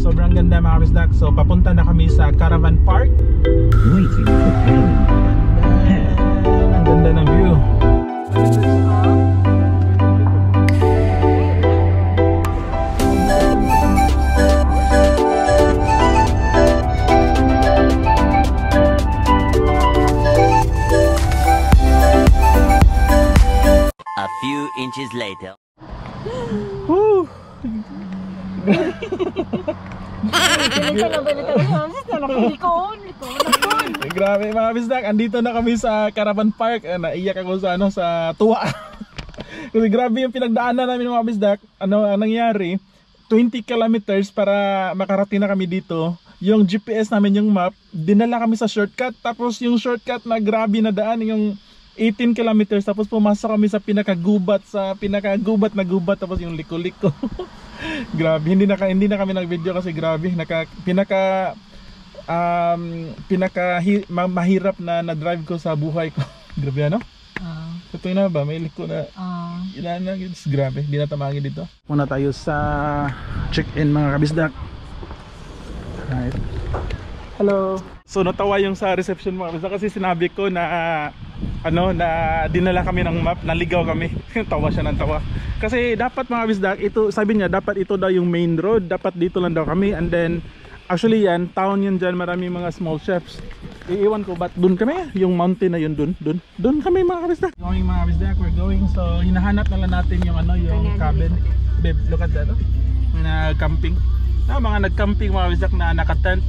sobrang ganda mga kabisdak. So papunta na kami sa Caravan Park. Waiting for payment. Ang ganda ng view. A few inches later. Woo! Grabe mga kabisdak, andito na kami sa Caravan Park. Naiyak ako sa sa tuwa. Kasi grabe yung pinagdaanan namin mga kabisdak. Ano ang nangyari? 20 kilometers para makarating na kami dito. Yung GPS namin, yung map, dinala kami sa shortcut. Tapos yung shortcut na grabe na daan, yung 18 kilometers, tapos pumasok kami sa pinakagubat na gubat, tapos yung liko-liko. Grabe, hindi na kami nag-video kasi grabe, mahirap na drive ko sa buhay ko. Grabe ano? Ito na ba? May liko na. Grabe, hindi na tamangin dito. Muna tayo sa check-in mga kabisdak. Right. Hello. So natawa yung sa reception mga kabisdak kasi sinabi ko na na dinala kami ng map, naligaw kami. Tawa siya ng tawa. Kasi dapat mga kabisdak, ito sabi niya dapat ito daw yung main road, dapat dito lang daw kami, and then actually yan, town yun dyan, maraming mga small shops. Iiwan ko ba't dun kami, yung mountain na yun dun kami mga kabisdak. Going mga kabisdak, we're going, so hinahanap na lang natin yung yung cabin. Babe, look at that, mga camping. Mga nag-camping mga kabisdak na naka-tent.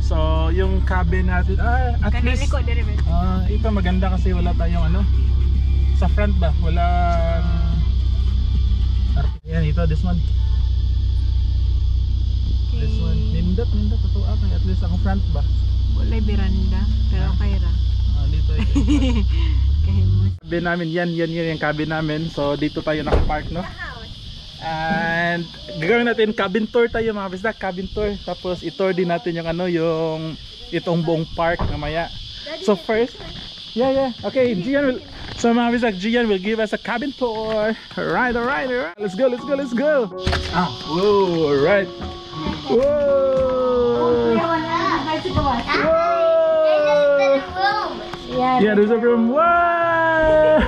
So yung cabin natin, at least ito maganda kasi wala tayong sa front ba, wala yan, ito, this one. Okay. This one, nindot ito at least ang front ba, wala beranda pero okay ra. Dito ito. Kahimos cabin namin, yan yung cabin namin. So dito tayo naka-park, no? And gagawin natin cabin tour tayo mga bisdak, cabin tour. Tapos i-tour din natin yung yung itong buong park mamaya. So first, okay, Gian will, so mga bisdak, Gian will give us a cabin tour. Alright. Let's go. Whoa, alright. Whoa. Yeah, there's a room. Wow.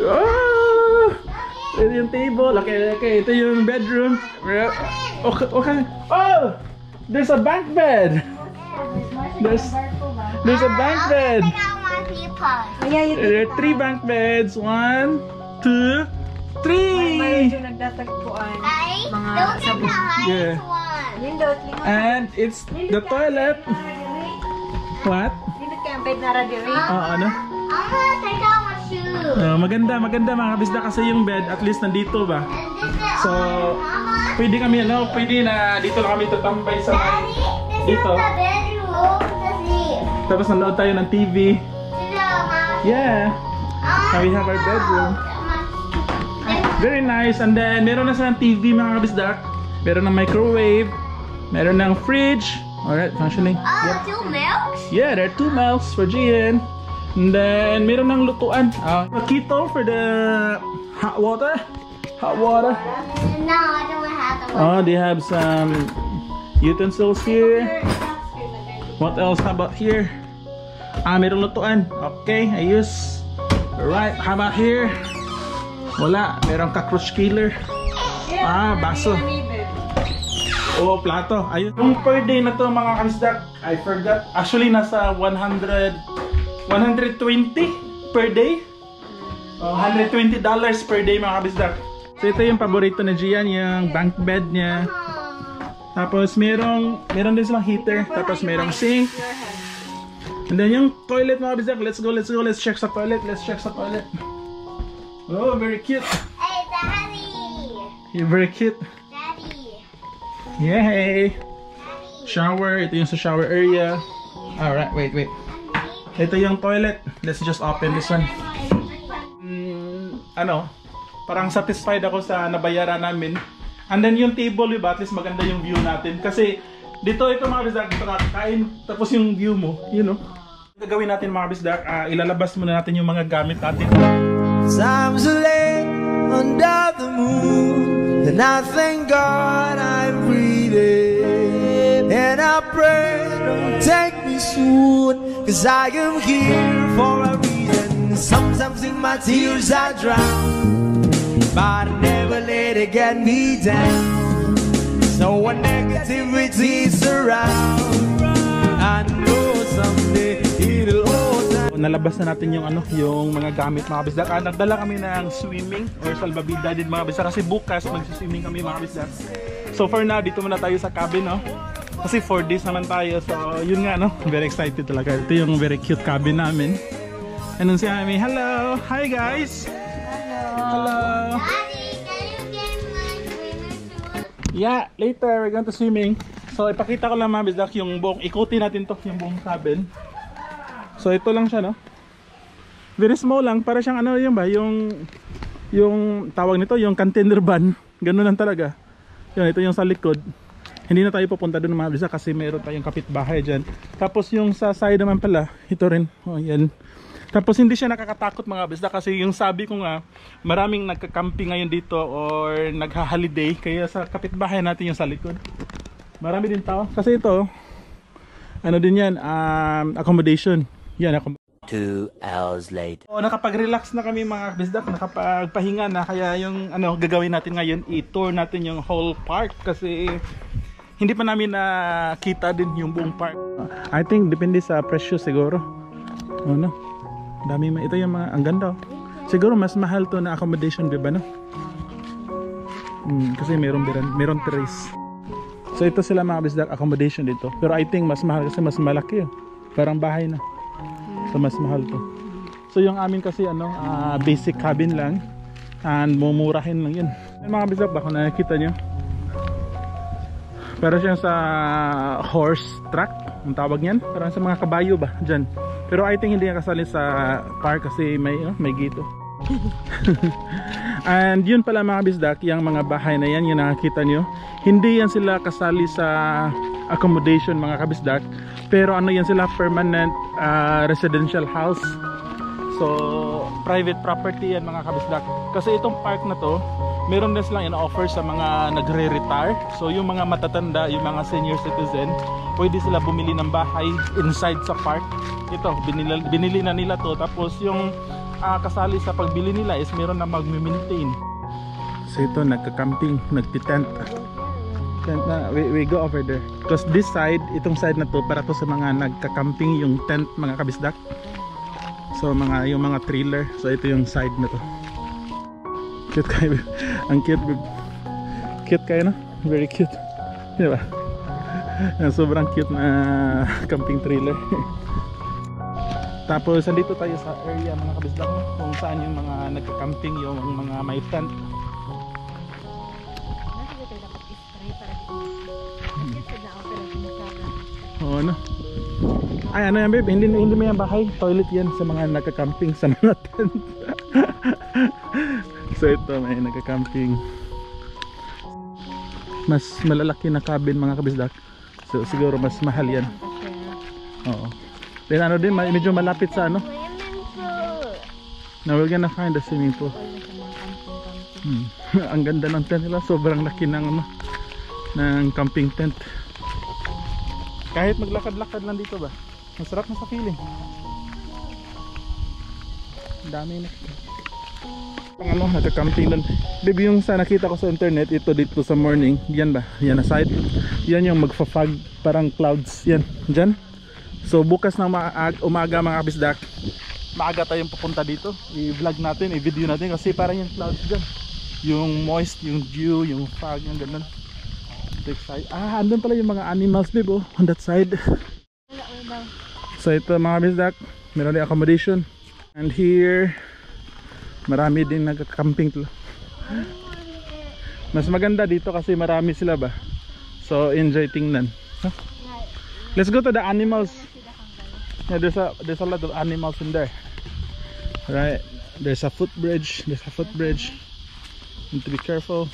Oh, ito yung table. Okay, ito yung bedroom. Okay. Oh, there's a bunk bed. There's a bunk bed. There are 3 bunk beds. 1, 2, 3. Yeah. And it's the toilet. What? Ano? Maganda mga kabisda kasi yung bed at least nandito ba. So pwede kami pwede na dito lang kami tatambay sa dito. Tapos nanood tayo ng TV. Yeah. Now we have our bedroom. Very nice. And then meron na silang TV mga kabisda. Meron ng microwave. Meron ng fridge. Alright, functioning. Yep. 2 milks? Yeah, there are 2 milks for Gian. And then meron ng lutuan. A kettle for the hot water. No, I don't have the water. They have some utensils here. What else? How about here? Meron lutuan. Okay, ayos. Alright, how about here? Wala, merong cockroach killer. Baso. Plato. Ayun. Yung per day na to mga kabisdak, I forgot. Actually, nasa 120 per day. $120 per day mga kabisdak. So ito yung paborito na Gian, yung bunk bed niya. Tapos meron din silang heater. Tapos merong sink. And then yung toilet mga kabisdak. Let's go. Let's check sa toilet. Oh, very cute. Hey, Daddy. You're very cute. Daddy. Yay! Shower. Ito yung sa shower area. Alright, wait. Ito yung toilet. Let's just open this one. Parang satisfied ako sa nabayaran namin. And then yung table, diba? At least maganda yung view natin. Kasi dito mga bisdak, dito nakakain. Tapos yung view mo, gagawin natin mga bisdak, ilalabas muna natin yung mga gamit natin. Times are late, under the moon, and I thank God I'm breathing. And I pray don't take me soon, 'cause I am here for a reason. Sometimes in my tears I drown, but I never let it get me down. So when negativity is around, I know someday it'll all die. Nalabas na natin yung yung mga gamit mga kabisdak. Nagdala kami ng swimming or salbabida din mga kabisdak kasi bukas magsiswimming kami mga kabisdak. So for now, dito muna tayo sa cabin, no? Kasi 4 days naman tayo. So yun nga, no? Very excited talaga. Ito yung very cute cabin namin. And si Amy, hello! Hi guys! Hello! Daddy, can you get my swimming suit? Yeah, later we're going to swimming. So ipakita ko lang mga bisdak yung buong, ikutin natin to yung buong cabin. So ito lang siya, no? Very small lang, para siyang ano yun ba, yung tawag nito, yung container van. Ganun lang talaga. Yun, ito yung sa likod. Hindi na tayo pupunta doon mga bisdak kasi mayroon tayong kapitbahay dyan. Tapos yung sa side naman pala, ito rin. Oh, yan. Tapos hindi siya nakakatakot mga bisdak kasi yung sabi ko nga, maraming nagka-camping ngayon dito or nagha-holiday, kaya sa kapitbahay natin yung sa likod. Marami din tao kasi ito ano din yan, accommodation. Yan, 2 hours later. So, nakapag-relax na kami mga bisdak, nakapagpahinga na, kaya yung gagawin natin ngayon, i-tour natin yung whole park kasi hindi pa namin nakita din yung buong park. I think depende sa presyo siguro. Ano? Dami ito yung mga, ang ganda. Siguro mas mahal to na accommodation, di ba, no? Kasi meron terrace. So ito sila mga bisdak, accommodation dito. Pero I think mas mahal kasi mas malaki, parang bahay na. So mas mahal to. So yung amin kasi basic cabin lang, and mumurahin lang yun. Yung mga bisdak, baka nakikita nyo, para siyang sa horse track, ang tawag niyan, parang sa mga kabayo ba dyan. Pero I think hindi yan kasali sa park kasi may gito. And yun pala mga bisdak, yung mga bahay na yan, yung nakakita nyo, hindi yan sila kasali sa accommodation mga kabisdak, pero yan sila, permanent residential house. So private property yan mga kabisdak. Kasi itong park na to, meron din silang in-offer sa mga nagre-retire. So yung mga matatanda, yung mga senior citizen, pwede sila bumili ng bahay inside sa park. Ito, binili na nila to. Tapos yung kasali sa pagbili nila is meron na mag-maintain. So ito, nagka-camping, nagti-tent. Tent na, we go over there. Because this side, itong side na to, para to sa mga nagka-camping, yung tent mga kabisdak. So yung mga trailer. So ito yung side na to. Cute kayo. Ang cute. Cute kayo, no? Very cute. Diba? Sobrang cute na camping trailer. Tapos andito tayo sa area mga kabisdak, kung saan yung mga nagka-camping, yung mga may tent. Oo, ano? Ay, ano yan babe? Hindi mo yan bahay. Toilet yan sa mga nagka-camping sa mga tent. So ito, may nagka-camping. Mas malalaki na cabin mga kabisdak. So siguro mas mahal yan. Oo. Then ano din, medyo malapit sa ano. Now we're gonna find the swimming pool. Ang ganda ng tent nila. Sobrang laki ng camping tent. Kahit maglakad-lakad lang dito ba, masarap na sa feeling. Ang dami na. Nagka-camping lang. Baby, yung sa nakita ko sa internet, ito dito sa morning, yan ba? Yan na side. Yan yung magfa-fog, parang clouds. Yan, dyan. So bukas ng umaga mga kabisdak, maaga tayong pupunta dito. I-vlog natin, i-video natin kasi parang yung clouds dyan. Yung moist, yung dew, yung fog, yung ganun. Side. Andun pala yung mga animals babe, oh, on that side. So ito mga kabisdak, meron din accommodation. And here, marami din nagka-camping to. Mas maganda dito kasi marami sila ba. So enjoy tingnan. Huh? Let's go to the animals. Yeah, there's a lot of animals in there. Right, there's a footbridge. There's a footbridge. Need to be careful.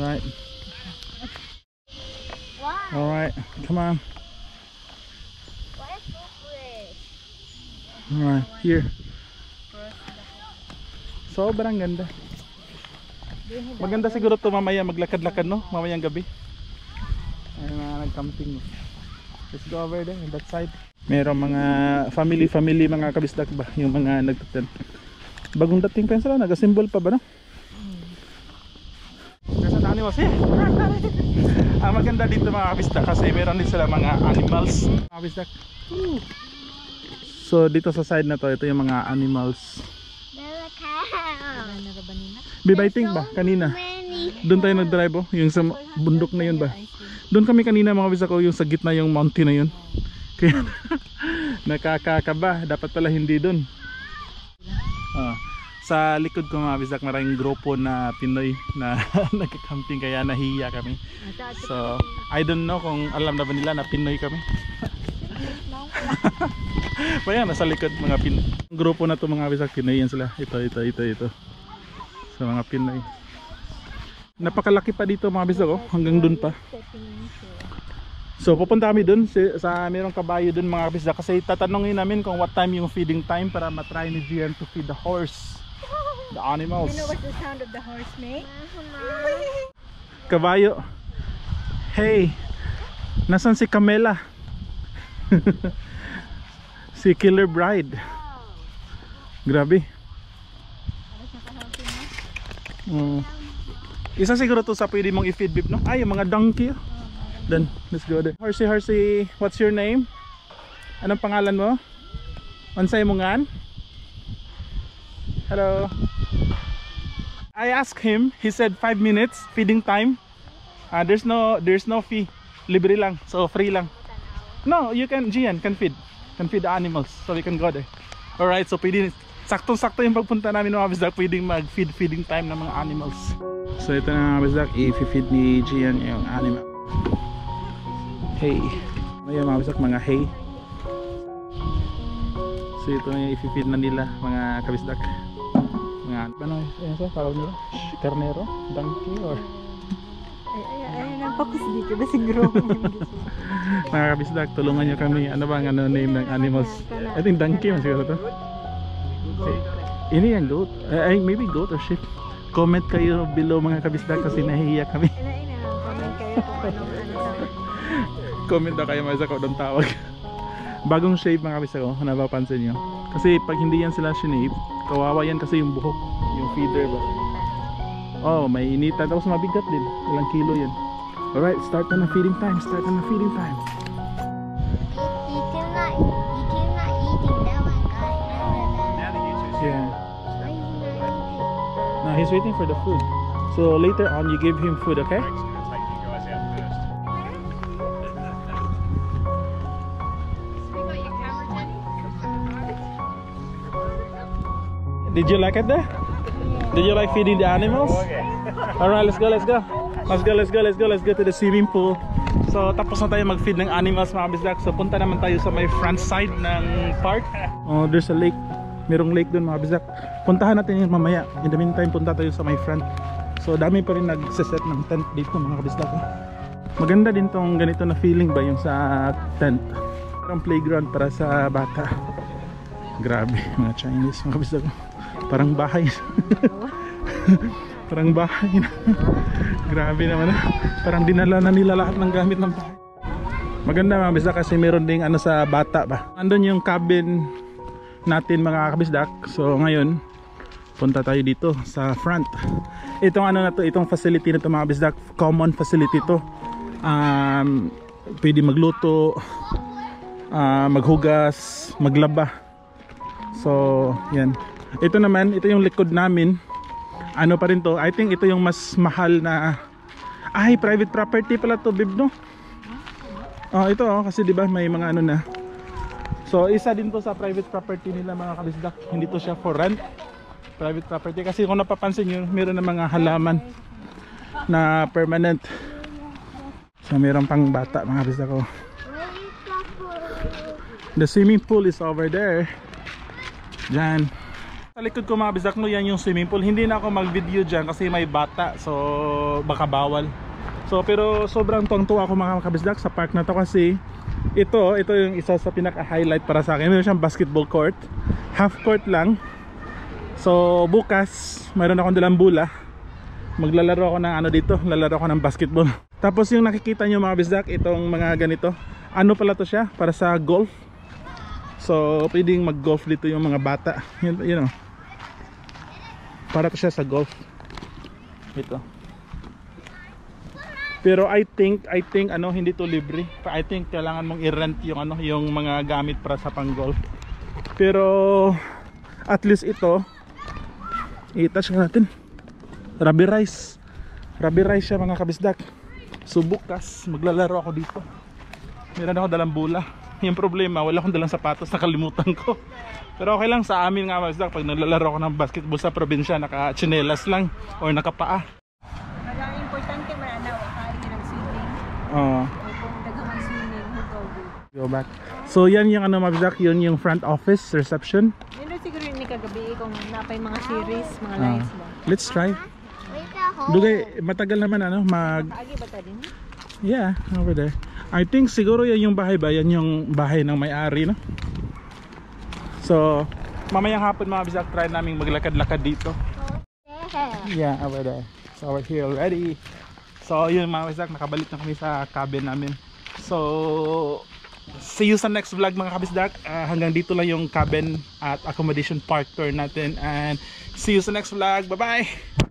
Right. All right, come on. All right, here. Sobrang ganda. Maganda siguro to mamaya maglakad-lakad, no? Mamayang gabi. Ay mga nag-camping. Let's go over there on that side. Merong mga family mga kabisdak ba? Yung mga nagtatent. Bagong dating pa sila, nag-assemble pa ba, no? Kasi sa animals eh. Ang maganda dito mga kabisdak kasi meron din sila mga animals. Mga kabisdak. So dito sa side na to, ito yung mga animals. There's a cow. Bibiting ba? Kanina. Doon tayo nag-drive oh, yung sa bundok na yun ba? Doon kami kanina mga kabisdak ko, yung sa gitna yung mountain na yun. Kaya nakakakaba, dapat pala hindi doon. Sa likod ko mga kabisdak maraming grupo na Pinoy na nagka-camping kaya nahiya kami. So I don't know kung alam na ba nila na Pinoy kami. Kaya nasa likod mga Pinoy. Grupo na to mga kabisdak, Pinoy yan sila. Ito. Sa mga Pinoy. Napakalaki pa dito mga kabisdak oh, hanggang dun pa. So pupunta kami dun sa merong kabayo dun mga kabisdak kasi tatanungin namin kung what time yung feeding time para matry ni Gian to feed the horse. The animals. You know what the sound of the horse make? Kabayo. Hey, nasan si Camela? Si Killer Bride. Grabe. Isa siguro to sa pwede mong i-feed beef, no? Ay, yung mga donkey. Then, let's go there. Horsey, what's your name? Anong pangalan mo? Unsay mo ngan? Hello. I asked him, he said 5 minutes feeding time. There's no fee. Libre lang, so free lang. No, you can, Gian can feed the animals, so we can go there. Alright, so pwede, saktong-sakto yung pagpunta namin mga kabisdak, pwedeng feeding time ng mga animals. So ito na mga kabisdak, i-feed ni Gian yung animal. Hay. Ayan mga kabisdak, mga hay. So ito na i-feed na nila mga kabisdak. Mga ano yun sa tawag nila? Carnero? Donkey or? Ay, napakus dito ba siguro. Mga kabisdak, tulungan nyo kami. Ano ba ang name ng animals? I think donkey man siguro to. Ini yung goat. Ay, maybe goat or sheep. Comment kayo below mga kabisdak kasi nahihiya kami. Comment kayo kung anong Comment daw kayo mga ko doon tawag. Bagong shave mga kabisdak ko, napapansin nyo. Kasi pag hindi yan sila shinave, kawawa yan kasi yung buhok, yung feeder ba. Oh, may initan. Tapos mabigat din. Ilang kilo yan. Alright, start na ng feeding time. You cannot eating that one guy. Yeah. Why is he not eating? Now he's waiting for the food. So later on you give him food, okay? Did you like it there? Did you like feeding the animals? Alright, let's go to the swimming pool. So tapos na tayo mag-feed ng animals mga kabisdak. So punta naman tayo sa may front side ng park. Oh, there's a lake. Merong lake doon mga kabisdak. Puntahan natin yun mamaya. In the meantime, punta tayo sa my front. So dami pa rin nagsiset ng tent dito mga kabisdak. Maganda din tong ganito na feeling ba yung sa tent. Parang playground para sa bata. Grabe mga Chinese mga kabisdak. Parang bahay. Parang bahay na. Grabe naman. Parang dinala na nila lahat ng gamit ng bahay. Maganda mga kabisdak kasi meron ding ano sa bata ba. Andun yung cabin natin mga kabisdak. So ngayon punta tayo dito sa front. Itong ano na to, itong facility na to mga kabisdak, common facility to. Pwede magluto, maghugas, maglaba. So yan. Ito naman, ito yung likod namin. Ano pa rin to, I think ito yung mas mahal na, ay private property pala to babe no. Ito kasi diba may mga ano na. So isa din to sa private property nila mga kabisdak. Hindi to siya for rent. Private property kasi kung napapansin nyo, meron na mga halaman na permanent. So meron pang bata mga kabisdak ko. The swimming pool is over there. Diyan. Sa likod ko mga kabisdak no, yan yung swimming pool. Hindi na ako mag-video dyan kasi may bata. So baka bawal. So pero sobrang tuwang-tuwa ako mga kabisdak sa park na to kasi ito yung isa sa pinaka-highlight para sa akin. Meron siyang basketball court. Half court lang. So bukas mayroon akong dalang bola. Maglalaro ako ng ano dito, lalaro ako ng basketball. Tapos yung nakikita nyo mga bisdak, itong mga ganito, ano pala to siya? Para sa golf. So pwedeng mag golf dito yung mga bata. You know, para to siya sa golf. Ito. Pero I think ano, hindi to libre. I think kailangan mong i-rent yung ano, yung mga gamit para sa pang-golf. Pero at least ito, i-touch natin. Rubber rice siya mga kabisdak. So bukas maglalaro ako dito. Meron ako dalang bola. Yung problema, wala akong dalang sapatos, nakalimutan ko. Pero okay lang sa amin nga mga kabisdak, pag naglalaro ako ng basketball sa probinsya, naka-chinelas lang or nakapaa. Ang importante mananaw kayo ng swimming. Oo. Kung daghang swimming, Go back. So yan yung ano mga kabisdak, yun yung front office reception. Yun na siguro ni kagabi kung napay mga series, mga lights ba. Let's try. Wait a hole. Dugay, matagal naman ano, Kaagi ba ta din? yeah, over there. I think siguro yan yung bahay ba? Yan yung bahay ng may-ari, no? So, mamayang hapon mga bisak, try namin maglakad-lakad dito. Yeah, over there. So, we're here already. So, yun mga bisak, nakabalik na kami sa cabin namin. So, see you sa next vlog mga kabisdak. Hanggang dito lang yung cabin at accommodation park tour natin. And see you sa next vlog. Bye-bye!